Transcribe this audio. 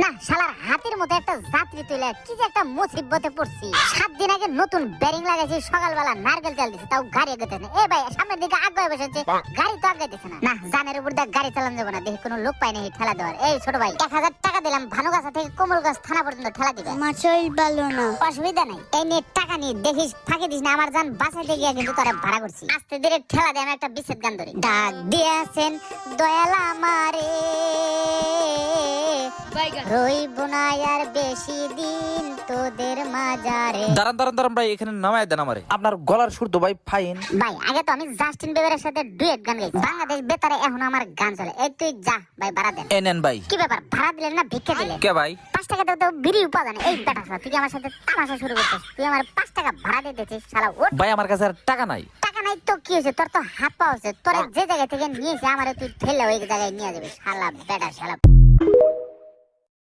না শালার হাতের মতো একটা যাত্রী তুলে কি যে একটা মুসিবতে পড়ছি। 7 দিন আগে নতুন বেরিং লাগাইছি, সকালবেলা নারকেল তেল দিছি, তাও গাড়ি এগোতেছে না। ভাই সামনের দিকে আগে বসেছে, গাড়ি তো আগাইতেছে না। না জানের উপর দিয়ে গাড়ি চালানো যাবে না, দেখি কোনো লোক পাই নাই ঠেলা দেওয়ার। এই ছোট ভাই 1000 টাকা দিলাম, ভানুগাছা থেকে কমলগাছ থানা পর্যন্ত ঠেলা দিবে। আমার শরীর ভালো না। অসুবিধা নাই, এই নিয়ে টাকা নিয়ে দেখিস ফাঁকি দিস না, আমার জান বাঁচাইতে গিয়া কিন্তু তোরা ভাড়া করছি। আস্তে ধীরে ঠেলা দিয়ে আমি একটা বিচ্ছেদ গান ধরি। ডাক দিয়েছেন দয়াল আমারে, রইব না আর বেশি দিন তোদের মাজারে। দাঁড়ান দাঁড়ান দাঁড়ান ভাই, এখানে নামায় দেন আমারে। আপনার গলার সুর তো ভাই ফাইন। ভাই আগে তো আমি জাস্টিন বিবারের সাথে ডুয়েট গান গাইছি, বাংলাদেশ বেতারে এখন আমার গান চলে। এই তুই যা ভাই ভাড়া দেন। এ নেন ভাই। কি ব্যাপার, ভাড়া দিলেন না ভিক্ষা দিলেন? কে ভাই? 5 টাকা তো বিড়ি উপাদান। এই বেটা শালা, তুই কি আমার সাথে তামাশা শুরু করছিস? তুই আমার 5 টাকা ভাড়া দিতেছিস শালা। ওঠ। ভাই আমার কাছে আর টাকা নাই। টাকা নাই তো কি হয়েছে, তোর তো হাত পা হচ্ছে। তোর যে জায়গা থেকে নিয়েছে আমারে তুই ঠেলে ওই জায়গায় নিয়ে যাবে শালা বেটা শালা।